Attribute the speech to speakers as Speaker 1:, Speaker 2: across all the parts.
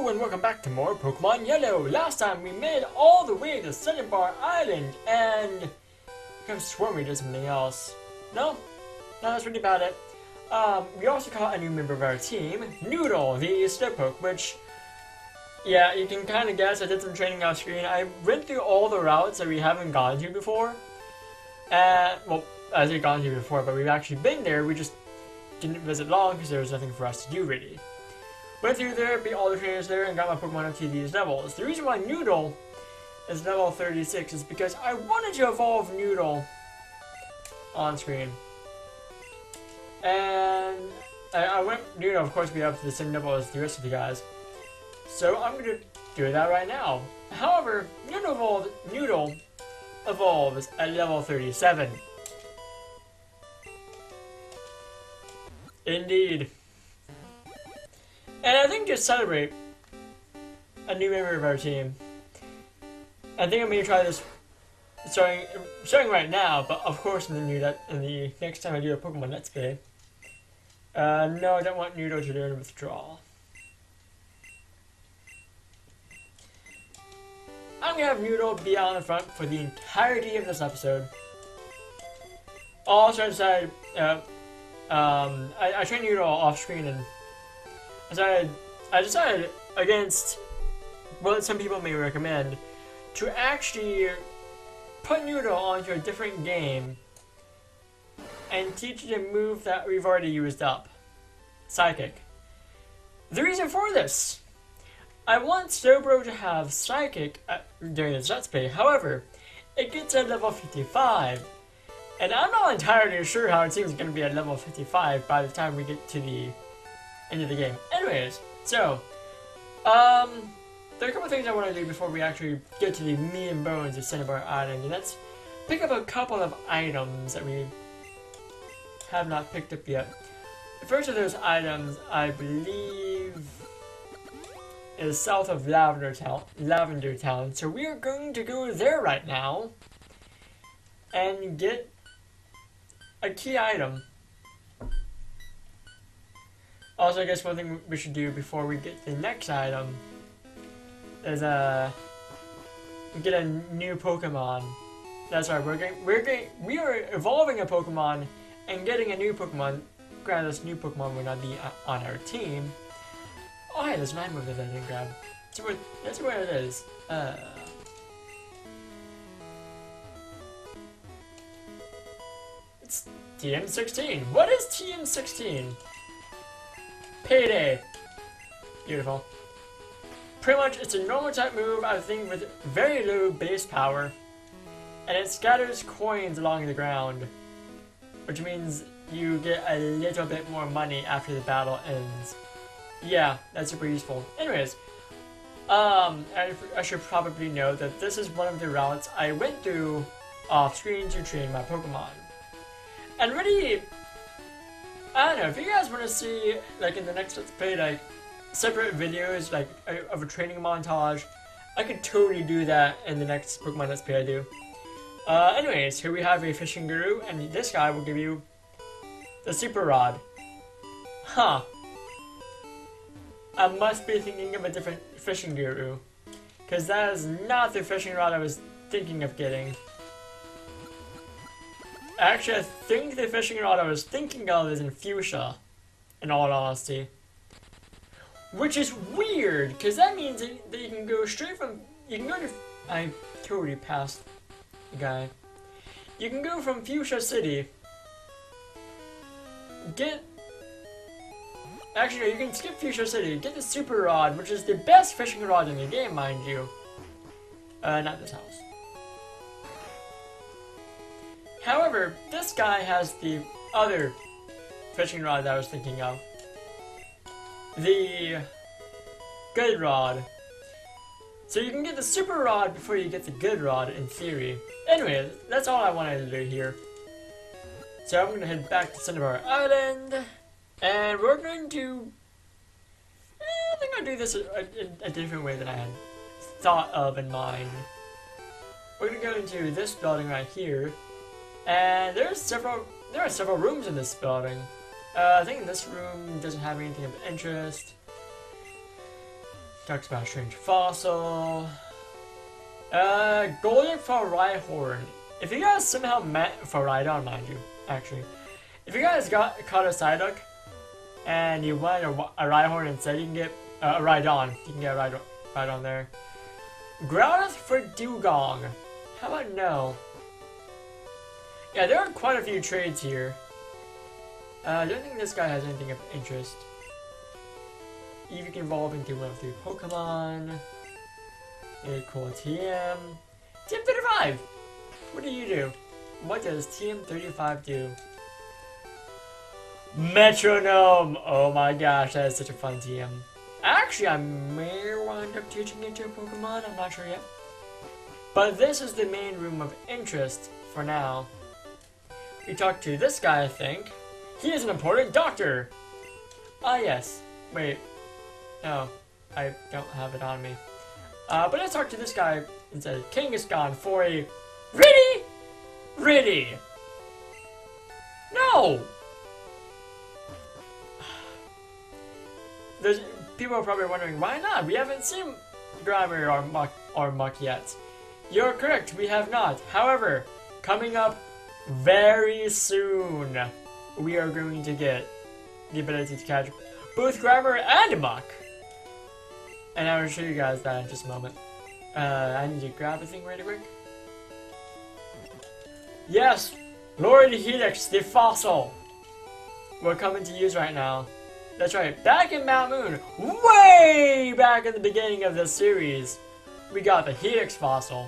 Speaker 1: Hello and welcome back to more Pokemon Yellow. Last time we made all the way to Cinnabar Island and I could have sworn we did something else. No, that's really about it. We also caught a new member of our team, Noodle, the Slowpoke, which, yeah, you can kind of guess. I did some training off screen. I went through all the routes that we haven't gone to before. Well, I say gone to before, but we've actually been there. We just didn't visit long because there was nothing for us to do really. Went through there, beat all the trainers there, and got my Pokemon up to these levels. The reason why Noodle is level 36 is because I wanted to evolve Noodle on screen. And I went Noodle, of course, be up to the same level as the rest of the guys. So I'm going to do that right now. However, Noodle evolves at level 37. Indeed. And I think to celebrate a new member of our team, I think I'm going to try this starting right now, but of course in the next time I do a Pokemon Let's Play. No, I don't want Noodle to learn Withdrawal. I'm going to have Noodle be out in front for the entirety of this episode. Also, I decided, I trained Noodle off screen and I decided against what some people may recommend to actually put Noodle onto a different game and teach it a move that we've already used up. Psychic. The reason for this, I want Slowbro to have Psychic during this Let's Play, however, it gets at level 55, and I'm not entirely sure how it seems going to be at level 55 by the time we get to the end of the game. Anyways, so, there are a couple things I want to do before we actually get to the meat and bones of Cinnabar Island, and that's pick up a couple of items that we have not picked up yet. The first of those items, I believe, is south of Lavender Town, so we are going to go there right now and get a key item. Also, I guess one thing we should do before we get to the next item is get a new Pokemon. That's right. We are evolving a Pokemon and getting a new Pokemon. Granted, this new Pokemon will not be on our team. Oh, hey, there's an item over there that I didn't grab. That's where it is. It's TM16. What is TM16? Payday. Beautiful. Pretty much, it's a normal type move, I think, with very low base power. And it scatters coins along the ground. Which means you get a little bit more money after the battle ends. Yeah, that's super useful. Anyways, I should probably note that this is one of the routes I went through off screen to train my Pokemon. And really, I don't know, if you guys want to see, like, in the next Let's Play, like, separate videos, like, of a training montage, I could totally do that in the next Pokemon Let's Play I do. Anyways, here we have a Fishing Guru, and this guy will give you the Super Rod. Huh. I must be thinking of a different Fishing Guru, because that is not the Fishing Rod I was thinking of getting. Actually, I think the Fishing Rod I was thinking of is in Fuchsia, in all honesty. Which is weird, because that means that you can go straight from... You can go to... I totally passed the guy. You can go from Fuchsia City, get... Actually, no, you can skip Fuchsia City, get the Super Rod, which is the best fishing rod in the game, mind you. Not this house. However, this guy has the other fishing rod that I was thinking of. The Good Rod. So you can get the Super Rod before you get the Good Rod, in theory. Anyway, that's all I wanted to do here. So I'm going to head back to Cinnabar Island. And we're going to... I think I'll do this a different way than I had thought of in mind. We're going to go into this building right here. And there are several rooms in this building. I think this room doesn't have anything of interest. Talks about a strange fossil. Golden Rhyhorn. If you guys somehow met Rhydon, mind you, actually. If you guys caught a Psyduck and you wanted a Rhyhorn instead, you can get a Rhydon. You can get a Rhydon there. Growlithe for Dugong. How about no? Yeah, there are quite a few trades here. I don't think this guy has anything of interest. Eevee can evolve into one of 3 Pokemon. A cool TM. TM35! What do you do? What does TM35 do? Metronome! Oh my gosh, that is such a fun TM. Actually, I may wind up teaching it to a Pokemon, I'm not sure yet. But this is the main room of interest for now. We talked to this guy, I think. He is an important doctor! Ah, yes. Wait. No, I don't have it on me. But let's talk to this guy instead. Kangaskhan for a Riddy! No! There's people are probably wondering why not? We haven't seen Grimer or Muck yet. You're correct, we have not. However, coming up very soon, we are going to get the ability to catch both Grimer and Muck. And I will show you guys that in just a moment. I need to grab a thing really quick. Yes! Lord Hijinks, the fossil! We're coming to use right now. That's right, back in Mount Moon, way back at the beginning of this series, we got the Hijinks fossil.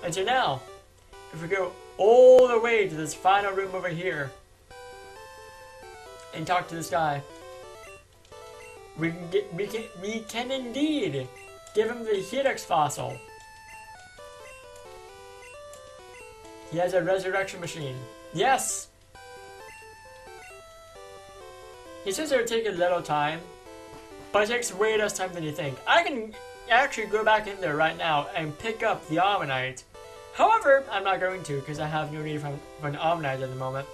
Speaker 1: And so now, if we go all the way to this final room over here, and talk to this guy, we can indeed give him the Hijinks fossil. He has a resurrection machine. Yes! He says it would take a little time, but it takes way less time than you think. I can actually go back in there right now and pick up the Ammonite. However, I'm not going to because I have no need for an Ammonite at the moment.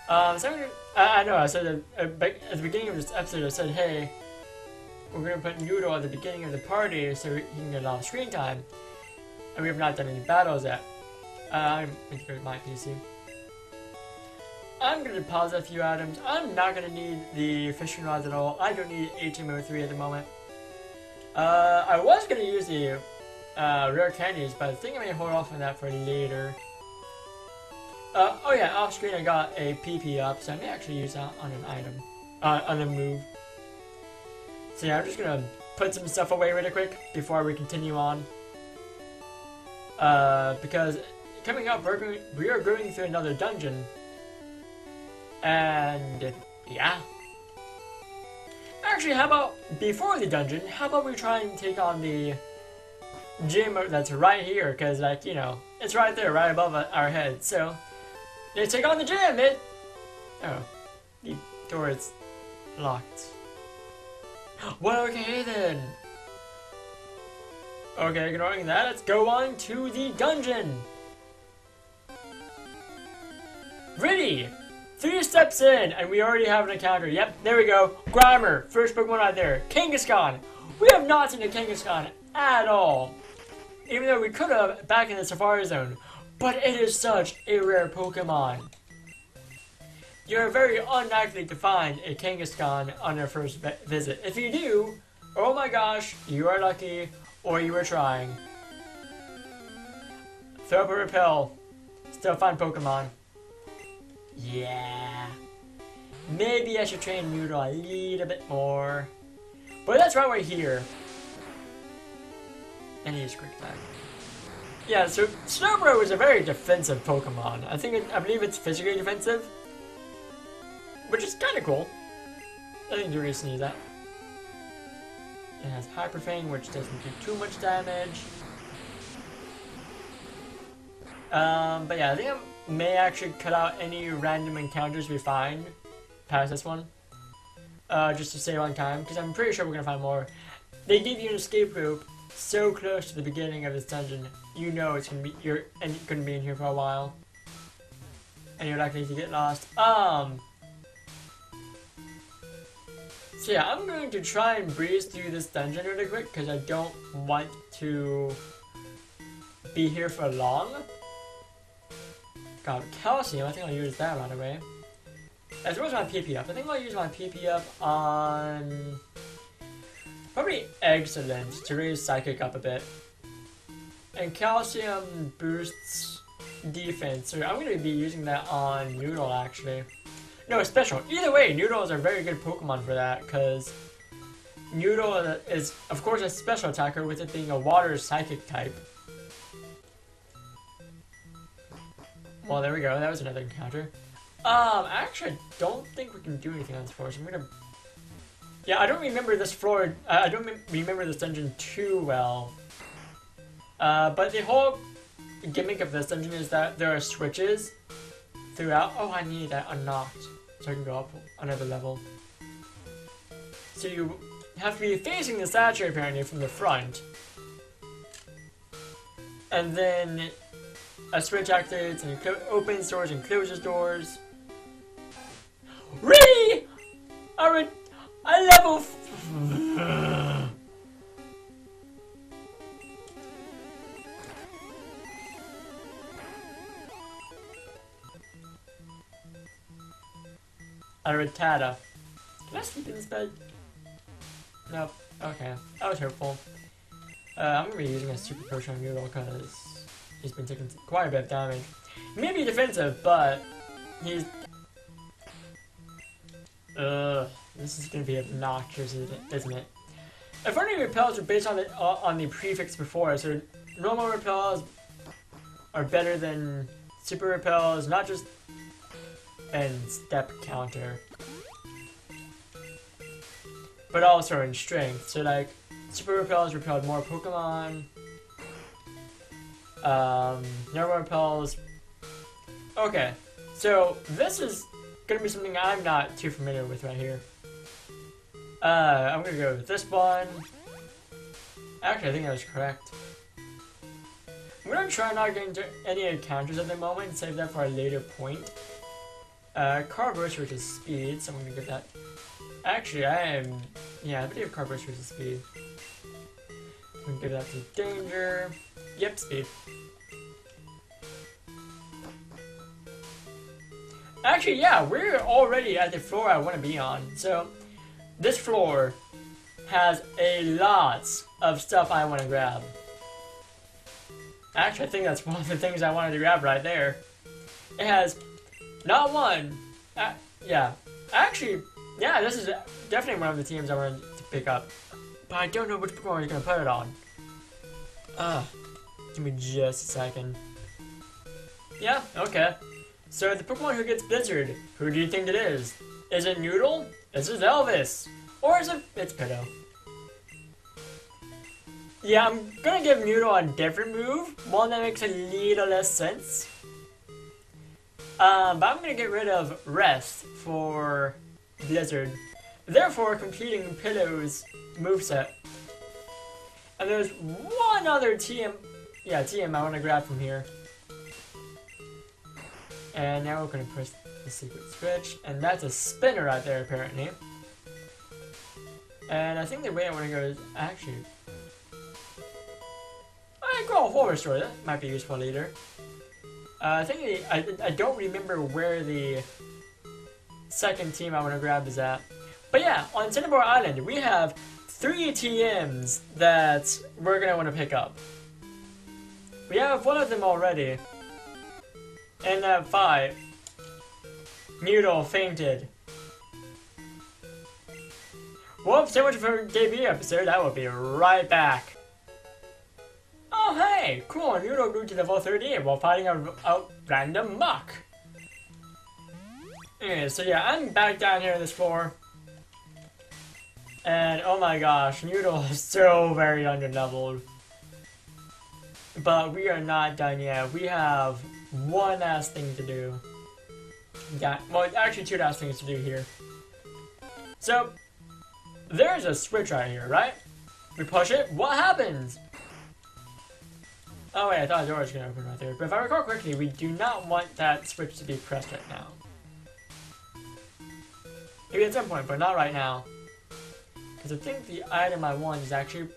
Speaker 1: I know, I said at the beginning of this episode, I said, hey, we're going to put Noodle at the beginning of the party so he can get a lot of screen time. And we have not done any battles yet. I'm going to go to my PC. I'm going to pause a few items. I'm not going to need the fishing rods at all. I don't need HMO3 at the moment. I was going to use the rare candies, but I think I may hold off on that for later. Oh yeah, off screen I got a PP up, so I may actually use that on an item, on a move. So yeah, I'm just gonna put some stuff away really quick before we continue on. Because coming up, we are going through another dungeon, and yeah. Actually, how about before the dungeon? How about we try and take on the gym that's right here? Cause like you know, it's right there, right above our heads. So. Let's take on the gym, Oh, the door is locked. Well, okay then. Okay, ignoring that, let's go on to the dungeon. Ready! 3 steps in, and we already have an encounter. Yep, there we go. Grimer, first Pokemon right there. Kangaskhan. We have not seen a Kangaskhan at all. Even though we could have back in the Safari Zone. But it is such a rare Pokemon. You're very unlikely to find a Kangaskhan on your first visit. If you do, oh my gosh, you are lucky, or you were trying. Throw up a Repel. Still find Pokemon. Yeah. Maybe I should train Noodle a little bit more. But that's why we're here. And he's quick back. Yeah, so Slowbro is a very defensive Pokemon. I believe it's physically defensive, which is kind of cool. I think you really see that. It has Hyper Fang, which doesn't do too much damage. But yeah, I think I may actually cut out any random encounters we find past this one, just to save on time, because I'm pretty sure we're gonna find more. They give you an escape rope so close to the beginning of this dungeon, you know it's gonna be you're gonna be in here for a while, and you're likely to get lost. So So yeah, I'm going to try and breeze through this dungeon really quick because I don't want to be here for long. Got calcium, I think I'll use that right away. As well as my PP up. I think I'll use my PP up on probably excellent to raise psychic up a bit. And calcium boosts defense, so I'm going to be using that on Noodle actually. No, special. Either way, Noodle is a very good Pokemon for that, because Noodle is, of course, a special attacker with it being a water psychic type. Well, there we go. That was another encounter. Actually, I don't think we can do anything on this floor, so I'm gonna... Yeah, I don't remember this floor... I don't remember this dungeon too well. But the whole gimmick of this dungeon is that there are switches throughout. Oh, I need that unlocked so I can go up another level. So you have to be facing the statue apparently from the front. And then a switch activates and it opens doors and closes doors. Really? I level... A Rattata. Can I sleep in this bed? Nope. Okay. That was hurtful. I'm gonna be using a super potion on Noodle because he's been taking quite a bit of damage. He may be defensive, but he's... this is gonna be obnoxious, isn't it? If only repels were based on the prefix before, so normal repels are better than super repels, not just and step counter, but also in strength. So like super repels repelled more Pokemon, normal repels. Okay, so this is gonna be something I'm not too familiar with right here. I'm gonna go with this one. Actually, I think that was correct. I'm gonna try not getting into any encounters at the moment and save that for a later point. Car Burst versus Speed, so I'm gonna give that. Actually, I believe Car Burst versus Speed. I'm gonna give that to Danger. Yep, Speed. Actually, yeah, we're already at the floor I want to be on. So, this floor has a lot of stuff I want to grab. Actually, I think that's one of the things I wanted to grab right there. It has not one. Yeah. Actually, yeah, this is definitely one of the teams I wanted to pick up. But I don't know which Pokemon is going to put it on. Give me just a second. Yeah, okay. So the Pokemon who gets Blizzard, who do you think it is? Is it Noodle? Is it Elvis? Or is it... It's Pitto. Yeah, I'm gonna give Noodle a different move, one that makes a little less sense. But I'm gonna get rid of Rest for Blizzard, therefore completing Pitto's moveset. And there's one other TM I want to grab from here. And now we're gonna press the secret switch, and that's a spinner right there apparently. And I think the way I want to go is actually... I go a forward story, that might be useful later. I think I don't remember where the second team I want to grab is at. But yeah, on Cinnabar Island, we have 3 TMs that we're going to want to pick up. We have one of them already. In that fight, Noodle fainted. Whoops, so much for debut episode, I will be right back. Oh hey, cool, Noodle grew to level 38 while fighting a random muck. Anyway, so yeah, I'm back down here on this floor. And oh my gosh, Noodle is so very underleveled. But we are not done yet. We have one last thing to do. Yeah, well, actually 2 last things to do here. So, there's a switch right here, right? We push it, what happens? Oh wait, I thought the door was going to open right there. But if I recall correctly, we do not want that switch to be pressed right now. Maybe at some point, but not right now. Because I think the item I want is actually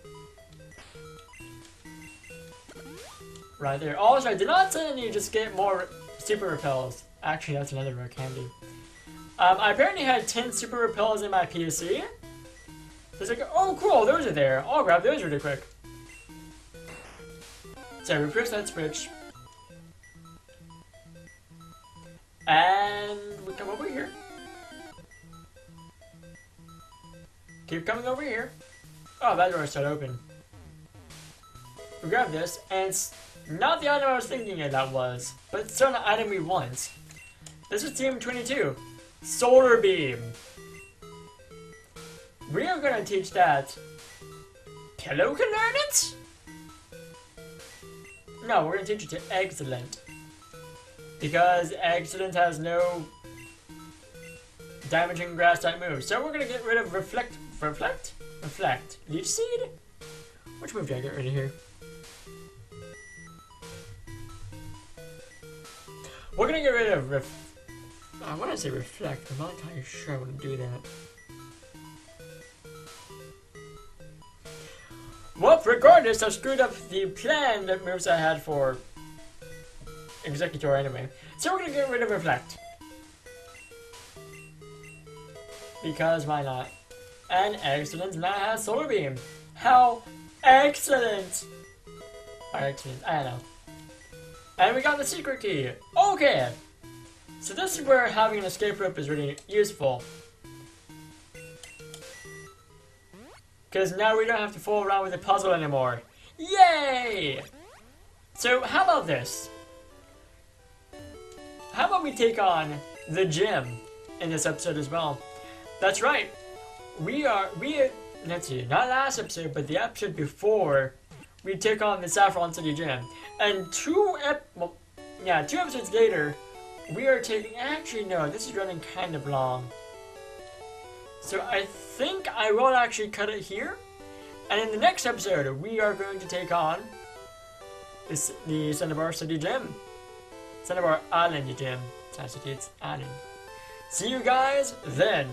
Speaker 1: right there. Also, I did not suddenly just get more super repels. Actually, that's another rare candy. I apparently had 10 super repels in my PC. So it's like, oh cool, those are there. I'll grab those really quick. So reverse that switch. And we come over here. Keep coming over here. Oh, that door is still open. We grab this, and it's not the item I was thinking that was, but it's still an item we want. This is Team 22. Solar Beam. We are going to teach that. Pillow can learn it? No, we're going to teach it to Excellent. Because Excellent has no damaging grass type moves. So we're going to get rid of Reflect. Leech Seed? Which move do I get rid of here? We're going to get rid of I want to say Reflect, I'm not entirely sure I want to do that. Well, regardless, I screwed up the planned moves I had for Executor anyway. So we're gonna get rid of Reflect. Because why not? And Excellent now has Solar Beam. How excellent! Or excellent, I don't know. And we got the secret key. Okay! So this is where having an escape rope is really useful. Because now we don't have to fool around with the puzzle anymore. Yay! So how about this? How about we take on the gym in this episode as well? That's right. Let's see, not last episode, but the episode before, we take on the Saffron City Gym. And two episodes later, we are taking, actually no, this is running kind of long. So I think I will actually cut it here. And in the next episode, we are going to take on the Cinnabar City Gym. Cinnabar Island Gym. It's not city, it's island. See you guys then.